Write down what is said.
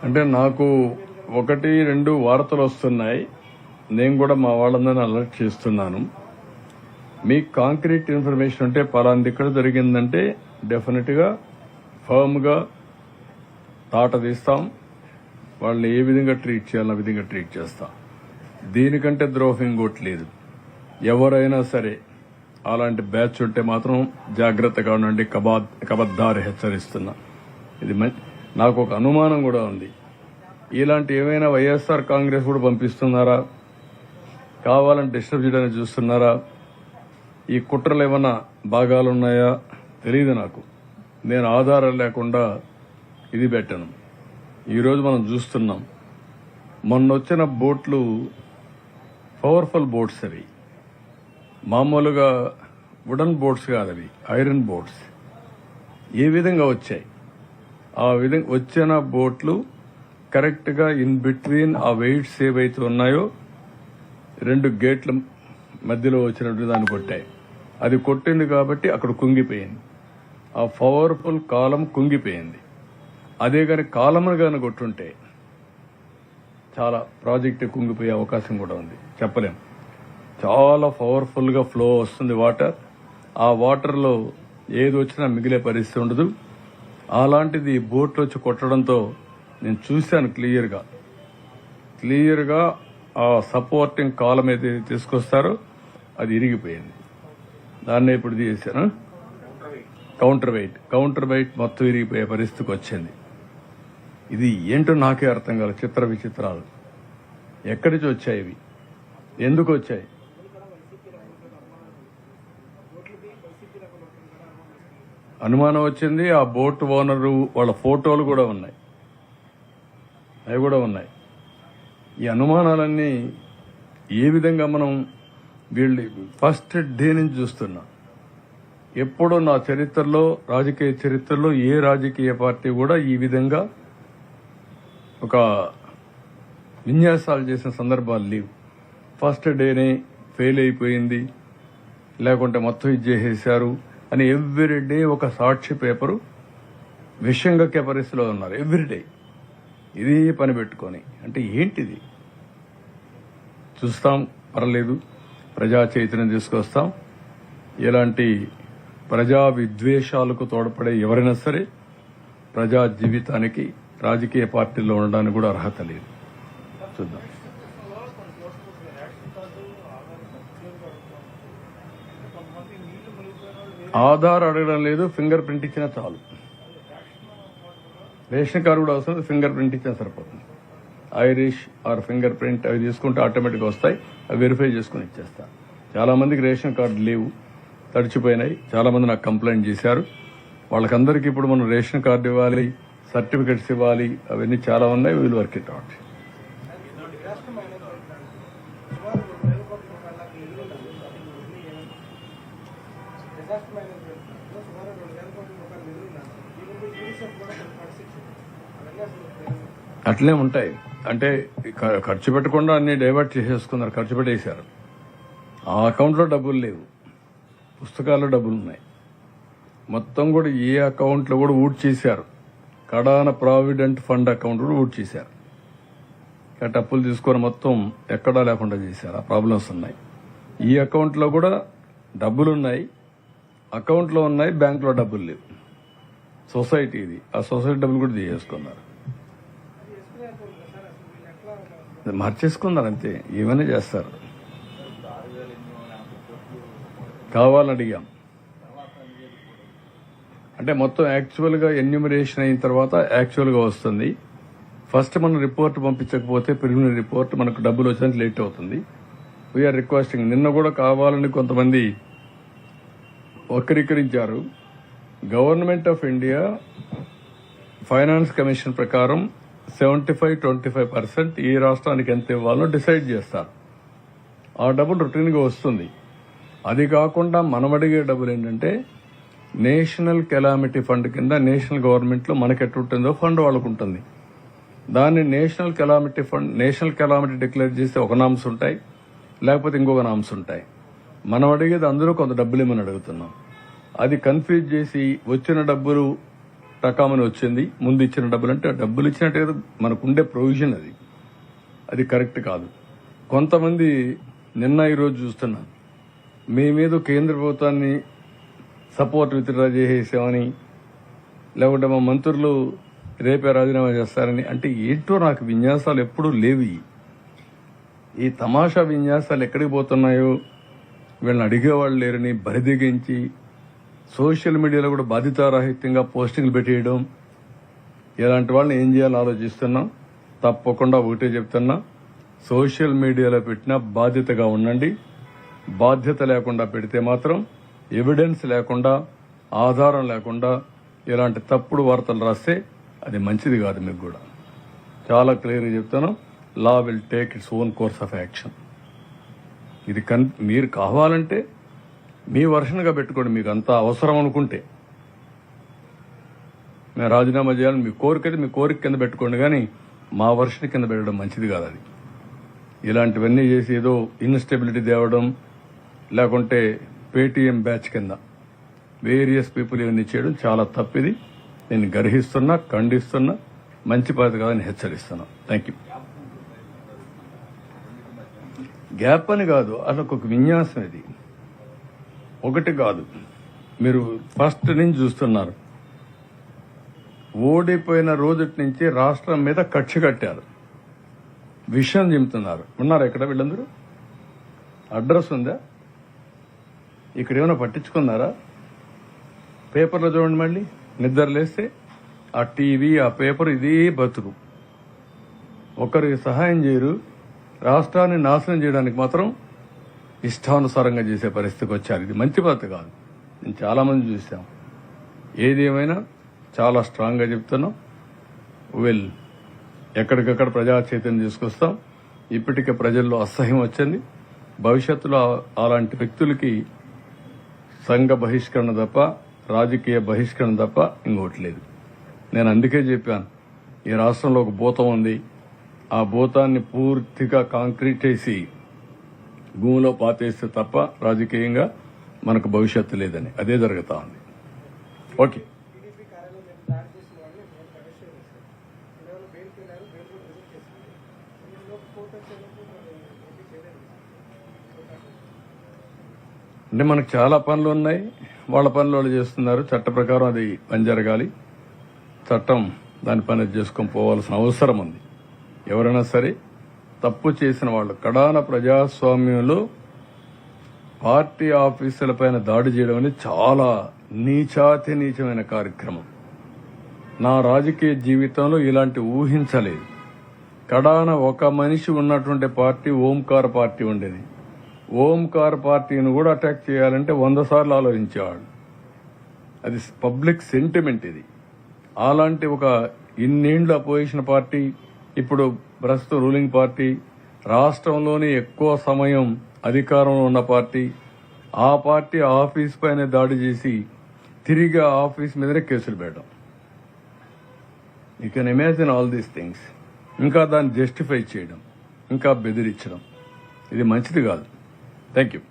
అంటే నాకు 1-2 వార్తలు వస్తున్నాయి. నేను కూడా మా వాళ్ళందరినీ అలర్ట్ చేస్తున్నాను. మీకు కాంక్రీట్ ఇన్ఫర్మేషన్ ఉంటే పలాంది ఇక్కడ జరిగిందంటే డెఫినెట్గా ఫర్మ్గా తాట తీస్తాం. వాళ్ళని ఏ విధంగా ట్రీట్ చేయాలో ఆ విధంగా ట్రీట్ చేస్తాం. దీనికంటే ద్రోహం ఇంకోటి లేదు. ఎవరైనా సరే అలాంటి బ్యాచ్ ఉంటే మాత్రం జాగ్రత్తగా ఉండండి. కబద్దారి హెచ్చరిస్తున్నా. ఇది నాకు ఒక అనుమానం కూడా ఉంది. ఇలాంటి ఏమైనా వైఎస్ఆర్ కాంగ్రెస్ కూడా పంపిస్తున్నారా, కావాలని డిస్టర్బ్ చేయడానికి చూస్తున్నారా, ఈ కుట్రలు ఏమైనా భాగాలున్నాయా తెలియదు నాకు. నేను ఆధారాలు లేకుండా ఇది పెట్టను. ఈరోజు మనం చూస్తున్నాం, మొన్న వచ్చిన బోట్లు పవర్ఫుల్ బోట్స్. అవి మామూలుగా వుడన్ బోట్స్ కాదు, అవి ఐరన్ బోట్స్. ఏ విధంగా వచ్చాయి, ఆ విధంగా వచ్చిన బోట్లు కరెక్ట్ గా ఇన్ బిట్వీన్ ఆ వెయిట్స్ ఏవైతే ఉన్నాయో 2 గేట్ల మధ్యలో వచ్చినట్టు దాన్ని కొట్టాయి. అది కొట్టింది కాబట్టి అక్కడ కుంగిపోయింది. ఆ పవర్ఫుల్ కాలం కుంగిపోయింది. అదే కానీ కాలమును కానీ కొట్టుంటే చాలా ప్రాజెక్ట్ కుంగిపోయే అవకాశం కూడా ఉంది. చెప్పలేం. చాలా పవర్ఫుల్ గా ఫ్లో వస్తుంది వాటర్. ఆ వాటర్ లో ఏది వచ్చినా మిగిలే పరిస్థితి ఉండదు. అలాంటిది బోట్లు వచ్చి కొట్టడంతో నేను చూశాను క్లియర్ గా ఆ సపోర్టింగ్ కాలం ఏదైతే తీసుకొస్తారో అది ఇరిగిపోయింది. దాన్ని ఇప్పుడు తీసాను. కౌంటర్ వెయిట్ మొత్తం ఇరిగిపోయే పరిస్థితికి వచ్చింది. ఇది ఏంటో నాకే అర్థం కాదు. చిత్ర విచిత్రాలు ఎక్కడి నుంచి వచ్చాయి, ఇవి ఎందుకు వచ్చాయి? అనుమానం వచ్చింది. ఆ బోట్ ఓనరు వాళ్ళ ఫోటోలు కూడా ఉన్నాయి, అవి కూడా ఉన్నాయి. ఈ అనుమానాలన్నీ ఏ విధంగా మనం వీళ్ళు ఫస్ట్ డే నుంచి చూస్తున్నా. ఎప్పుడూ నా చరిత్రలో, రాజకీయ చరిత్రలో ఏ రాజకీయ పార్టీ కూడా ఈ విధంగా ఒక విన్యాసాలు చేసిన సందర్భాలు లేవు. ఫస్ట్ డేనే ఫెయిల్ అయిపోయింది, లేకుంటే మొత్తం ఇది చేసేశారు అని ఎవ్రీడే ఒక సాక్షి పేపరు విషంగక్కే పరిస్థితిలో ఉన్నారు. ఎవ్రీడే ఇదే పని పెట్టుకొని. అంటే ఏంటిది? చూస్తాం, పర్లేదు, ప్రజా చైతన్యం తీసుకొస్తాం. ఇలాంటి ప్రజా విద్వేషాలకు తోడ్పడే ఎవరైనా సరే ప్రజా జీవితానికి రాజకీయ పార్టీల్లో ఉండడానికి కూడా అర్హత లేదు. చూద్దాం. ఆధార్ అడగడం లేదు, ఫింగర్ ప్రింట్ ఇచ్చినా చాలు. రేషన్ కార్డు కూడా అవసరం, ఫింగర్ ప్రింట్ ఇచ్చినా సరిపోతుంది. ఐరిష్ ఆర్ ఫింగర్ ప్రింట్ అవి తీసుకుంటే ఆటోమేటిక్గా వస్తాయి. అవి వెరిఫై చేసుకుని ఇచ్చేస్తారు. చాలా మందికి రేషన్ కార్డు లేవు, తడిచిపోయినాయి. చాలా మంది నాకు కంప్లైంట్ చేశారు. వాళ్ళకందరికీ ఇప్పుడు మనం రేషన్ కార్డు ఇవ్వాలి, సర్టిఫికెట్స్ ఇవ్వాలి, అవన్నీ చాలా ఉన్నాయి. వీళ్ళు వర్క్ ఇట్ అవుట్. అట్లే ఉంటాయి. అంటే ఖర్చు పెట్టకుండా అన్ని డైవర్ట్ చేసేసుకున్నారు, ఖర్చు పెట్టేశారు. ఆ అకౌంట్లో డబ్బులు లేవు, పుస్తకాల్లో డబ్బులు ఉన్నాయి. మొత్తం కూడా ఏ అకౌంట్లో కూడా ఊడ్ చేశారు. కడాన ప్రావిడెంట్ ఫండ్ అకౌంట్ కూడా ఊడ్ చేశారు. కాబట్టి అప్పులు తీసుకొని మొత్తం ఎక్కడా లేకుండా చేశారు. ఆ ప్రాబ్లమ్స్ ఉన్నాయి. ఈ అకౌంట్లో కూడా డబ్బులున్నాయి, అకౌంట్లో ఉన్నాయి, బ్యాంకులో డబ్బులు లేవు. సొసైటీ ఇది, ఆ సొసైటీ డబ్బులు కూడా తీసేసుకున్నారు. మార్చేసుకున్నారు అంతే. ఏమైనా చేస్తారు. కావాలని అడిగాం. అంటే మొత్తం యాక్చువల్గా ఎన్యూమరేషన్ అయిన తర్వాత యాక్చువల్గా వస్తుంది. ఫస్ట్ మనం రిపోర్ట్ పంపించకపోతే ప్రిలిమినరీ రిపోర్ట్ మనకు డబ్బులు వచ్చేందుకు లేట్ అవుతుంది. We are requesting. నిన్న కూడా కావాలని కొంతమంది వక్రీకరించారు. Government of India finance commission ప్రకారం 75-25% ఏ రాష్ట్రానికి ఎంత ఇవ్వాలో డిసైడ్ చేస్తారు. ఆ డబ్బులు రొటీన్గా వస్తుంది. అది కాకుండా మనం అడిగే డబ్బులు ఏంటంటే నేషనల్ కెలామిటీ ఫండ్ కింద నేషనల్ గవర్నమెంట్లో మనకి ఎట్టుంటుందో ఫండ్ వాళ్ళకు ఉంటుంది. దాన్ని నేషనల్ కెలామిటీ డిక్లేర్ చేస్తే ఒక నామ్స్ ఉంటాయి, లేకపోతే ఇంకొక నామ్స్ ఉంటాయి. మనం అడిగేది అందరూ కొంత డబ్బులు ఇమ్మని అడుగుతున్నాం. అది కన్ఫ్యూజ్ చేసి వచ్చిన డబ్బులు టకామని వచ్చింది, ముందు ఇచ్చిన డబ్బులు అంటే డబ్బులు ఇచ్చినట్టు కదా మనకుండే ప్రొవిజన్, అది కరెక్ట్ కాదు. కొంతమంది నిన్న ఈరోజు చూస్తున్నా మేమేదో కేంద్ర ప్రభుత్వాన్ని సపోర్ట్ విత్డ్రా చేసేసామని, లేకుంటే మా మంత్రులు రేపే రాజీనామా చేస్తారని, అంటే ఏంటో నాకు విన్యాసాలు ఎప్పుడూ లేవి. ఈ తమాషా విన్యాసాలు ఎక్కడికి పోతున్నాయో వీళ్ళని అడిగేవాళ్ళు లేరని బరిదిగించి సోషల్ మీడియాలో కూడా బాధ్యతారాహిత్యంగా పోస్టింగ్లు పెట్టేయడం, ఇలాంటి వాళ్ళని ఏం చేయాలో ఆలోచిస్తున్నాం. తప్పకుండా ఒకటే చెప్తున్నా, సోషల్ మీడియాలో పెట్టినా బాధ్యతగా ఉండండి. బాధ్యత లేకుండా పెడితే మాత్రం ఎవిడెన్స్ లేకుండా, ఆధారం లేకుండా ఇలాంటి తప్పుడు వార్తలు రాస్తే అది మంచిది కాదు. మీకు కూడా చాలా క్లియర్గా చెప్తాను, law will take its own course of action. ఇది మీరు కావాలంటే మీ వర్షన్గా పెట్టుకోండి, మీకు అంత అవసరం అనుకుంటే. నేను రాజీనామా చేయాలని మీ కోరికైతే మీ కోరిక కింద పెట్టుకోండి, కానీ మా వర్షన్ కింద పెట్టడం మంచిది కాదు. అది ఇలాంటివన్నీ చేసి ఏదో ఇన్స్టెబిలిటీ తేవడం, లేకుంటే పేటీఎం బ్యాచ్ కింద వేరియస్ పీపుల్ ఇవన్నీ చేయడం చాలా తప్పిది. నేను గర్హిస్తున్నా, ఖండిస్తున్నా, మంచి పద్ధతి కాదని హెచ్చరిస్తున్నా. Thank you. గ్యాప్ అని కాదు, అదొక విన్యాసం. ఇది ఒకటి కాదు, మీరు ఫస్ట్ నుంచి చూస్తున్నారు. ఓడిపోయిన రోజు నుంచి రాష్ట్రం మీద కక్ష కట్టారు, విషయం చెబుతున్నారు. ఉన్నారు ఎక్కడ వీళ్ళందరూ? అడ్రస్ ఉందా? ఇక్కడ ఏమైనా పట్టించుకున్నారా? పేపర్లో చూడండి, మళ్ళీ నిద్ర లేస్తే ఆ టీవీ, ఆ పేపర్, ఇదే బతుకు. ఒకరికి సహాయం చేయరు, రాష్ట్రాన్ని నాశనం చేయడానికి మాత్రం ఇష్టానుసారంగా చేసే పరిస్థితికి వచ్చారు. ఇది మంచి పద్ధతి కాదు. నేను చాలా మంది చూసాం. ఏది ఏమైనా చాలా స్ట్రాంగ్ గా చెప్తున్నాం. ఎక్కడికక్కడ ప్రజా చైతన్యం తీసుకొస్తాం. ఇప్పటికే ప్రజల్లో అసహ్యం వచ్చింది. భవిష్యత్తులో అలాంటి వ్యక్తులకి సంఘ బహిష్కరణ తప్ప, రాజకీయ బహిష్కరణ తప్ప ఇంకోటి లేదు. నేను అందుకే చెప్పాను, ఈ రాష్ట్రంలో ఒక భూతం ఉంది, ఆ భూతాన్ని పూర్తిగా కాంక్రీట్ చేసి భూమిలో పాతేస్తే తప్ప రాజకీయంగా మనకు భవిష్యత్తు లేదని. అదే జరుగుతా ఉంది. ఓకే, అంటే మనకు చాలా పనులు ఉన్నాయి, వాళ్ళ పనులు వాళ్ళు చేస్తున్నారు. చట్ట ప్రకారం అది పని జరగాలి. చట్టం దాని పని చేసుకొని పోవాల్సిన అవసరం ఉంది. ఎవరైనా సరే తప్పు చేసిన వాళ్ళు, కడాన ప్రజాస్వామ్యంలో పార్టీ ఆఫీసులపైన దాడి చేయడం అనేది చాలా నీచాతి నీచమైన కార్యక్రమం. నా రాజకీయ జీవితంలో ఇలాంటి ఊహించలేదు. కడాన ఒక మనిషి ఉన్నటువంటి పార్టీ ఓంకార్ పార్టీ ఉండేది. ఓంకార్ పార్టీని కూడా అటాక్ చేయాలంటే 100 సార్లు ఆలోచించేవాడు. అది పబ్లిక్ సెంటిమెంట్. ఇది అలాంటి ఒక ఇన్నేండ్లు అపోజిషన్ పార్టీ, ఇప్పుడు ప్రస్తుతం రూలింగ్ పార్టీ, రాష్ట్రంలోనే ఎక్కువ సమయం అధికారంలో ఉన్న పార్టీ, ఆ పార్టీ ఆఫీస్ పైన దాడి చేసి తిరిగి ఆఫీస్ మీదనే కేసులు పెట్టడం. You can imagine all these things. ఇంకా దాన్ని జస్టిఫై చేయడం, ఇంకా బెదిరించడం, ఇది మంచిది కాదు. Thank you.